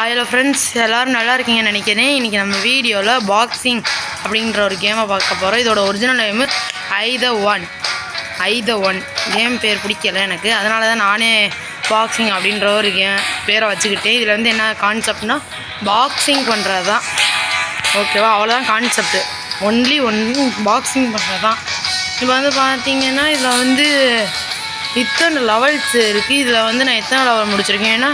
Hello friends, எல்லோரும் நல்லா இருக்கீங்கன்னு நினைக்கிறேன். இன்றைக்கி நம்ம வீடியோவில் பாக்ஸிங் அப்படின்ற ஒரு கேமை பார்க்க போகிறோம். இதோட ஒரிஜினல் நேமு ஐ-த-ஒன் கேம் பேர் பிடிக்கல எனக்கு, அதனால தான் நானே பாக்ஸிங் அப்படின்ற ஒரு பேரை வச்சுக்கிட்டேன். இதில் வந்து என்ன கான்செப்ட்னா பாக்ஸிங் பண்ணுறது தான். ஓகேவா, அவ்வளோதான் கான்செப்ட்டு. ஒன்லி பாக்ஸிங் பண்ணுறது தான். இப்போ வந்து பார்த்திங்கன்னா இதில் வந்து இத்தனை லெவல்ஸ் இருக்குது. இதில் வந்து நான் எத்தனை லெவல் முடிச்சிருக்கேன், ஏன்னா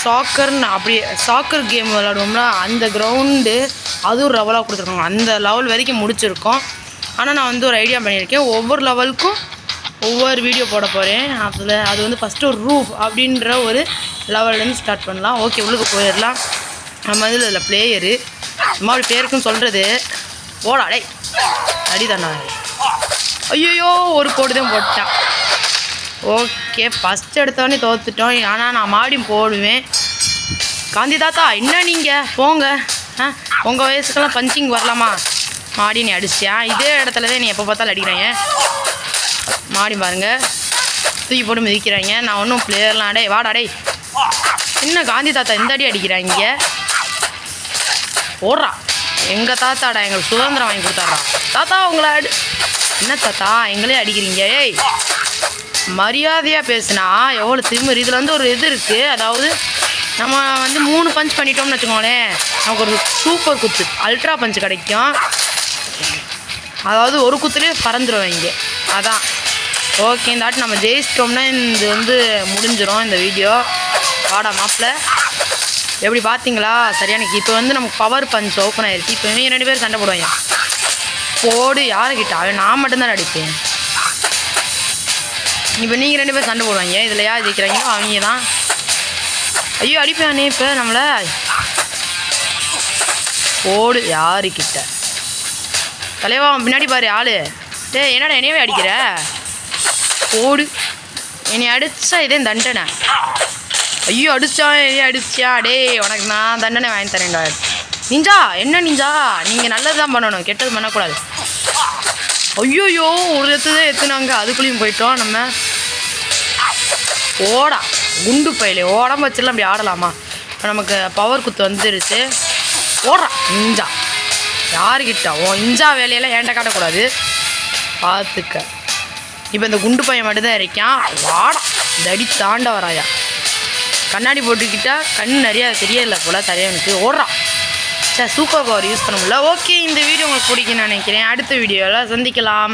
சாக்கர் கேம் விளாடுவோம்ல, அந்த கிரவுண்டு அதுவும் லெவலாக கொடுத்துருக்காங்க. அந்த லெவல் வரைக்கும் முடிச்சிருக்கோம். ஆனால் நான் வந்து ஒரு ஐடியா பண்ணியிருக்கேன், ஒவ்வொரு லெவலுக்கும் ஒவ்வொரு வீடியோ போட போகிறேன். அது வந்து ஃபஸ்ட்டு ஒரு ரூஃப் அப்படின்ற ஒரு லெவல்லேருந்து ஸ்டார்ட் பண்ணலாம். ஓகே, உள்ளுக்கு போயிடலாம். நம்ம இதில் பிளேயரு சும்மா அப்படி பேருக்குன்னு சொல்கிறது. போடா அடை அடி தாண்டா. ஐயோ, ஒரு கோடு தான் போட்டான். ஓகே, ஃபஸ்ட் எடுத்தோடனே தோற்றுட்டோம். ஆனால் நான் மாடி போடுவேன். காந்தி தாத்தா, என்ன நீங்கள் போங்க, உங்கள் வயசுக்கெல்லாம் பஞ்சிங் வரலாமா? மாடி நீ அடிச்சியா? இதே இடத்துல தான் நீ எப்போ பார்த்தாலும் அடிக்கிறாங்க. மாடி பாருங்கள், தூக்கி போட்டு மிதிக்கிறாங்க. நான் ஒன்றும் பிளேயர்லாம் அடே வாடா அடே. என்ன காந்தி தாத்தா இந்த அடி அடிக்கிறாங்க? ஓடுறா, எங்கள் தாத்தாடா எங்களுக்கு சுதந்திரம் வாங்கி கொடுத்தாட்றா. தாத்தா உங்களை என்ன தாத்தா எங்களே அடிக்கிறீங்க? ஏய், மரியாதையாக பேசுனா எவ்வளோ திமிரு. இதில் வந்து ஒரு இது இருக்குது, அதாவது நம்ம வந்து 3 பஞ்ச் பண்ணிட்டோம்னு வச்சுக்கோங்களேன், நமக்கு ஒரு சூப்பர் குத்து அல்ட்ரா பஞ்ச் கிடைக்கும். அதாவது ஒரு குத்துலேயே பறந்துடுவாங்க. அதான் ஓகே. இந்த ஆட்டு நம்ம ஜெயிச்சிட்டோம்னா இது வந்து முடிஞ்சிடும் இந்த வீடியோ. வாடா மாப்பிள்ள, எப்படி பார்த்தீங்களா? சரியான இப்போ வந்து நமக்கு பவர் பஞ்ச் ஓப்பன் ஆயிடுச்சு. இப்போ இவங்க 2 பேர் சண்டை போடுவாங்க. போடு, யாருக்கிட்ட? நான் மட்டும்தான் அடிப்பேன். இப்போ நீங்கள் 2 பேர் சண்டை போடுவாங்க. இதில் யார் ஜெயிக்கிறாங்களோ அவங்க தான். ஐயோ அடிப்பானே இப்போ நம்மளை. போடு, யாருக்கிட்ட? தலைவா பின்னாடி பாரு ஆள். என்னடா என்னையவே அடிக்கிற? போடு, என்னை அடித்தா இதே தண்டனை. ஐயோ அடிச்சா என்னையே அடிச்சியா? டே உனக்கு நான் தண்டனை வாங்கி தரேன்டா. நிஞ்சா என்ன நிஞ்சா, நீங்கள் நல்லது தான் பண்ணணும், கெட்டது பண்ணக்கூடாது. ஐயோயோ, ஒரு எத்துனாங்க, அதுக்குள்ளேயும் போயிட்டோம் நம்ம. ஓடா குண்டு பயிலே, ஓடாமல் வச்சிடலாம். அப்படி ஆடலாமா? இப்போ நமக்கு பவர் குத்து வந்துருச்சு. ஓடுறா இஞ்சா, யாருக்கிட்ட? இஞ்சா வேலையெல்லாம் ஏன்ட்ட காட்டக்கூடாது, பார்த்துக்க. இப்போ இந்த குண்டு பையன் மட்டும்தான் இருக்கான். வாடா தடி தாண்ட வராயா. கண்ணாடி போட்டுக்கிட்டா கண் நிறையா தெரியல போல் தலைவனுக்கு. ஓடுறான். சரி, சூப்பர் பவர் யூஸ் பண்ண முடியல. ஓகே, இந்த வீடியோ உங்களுக்கு பிடிக்குன்னு நினைக்கிறேன். அடுத்த வீடியோவில் சந்திக்கலாம்.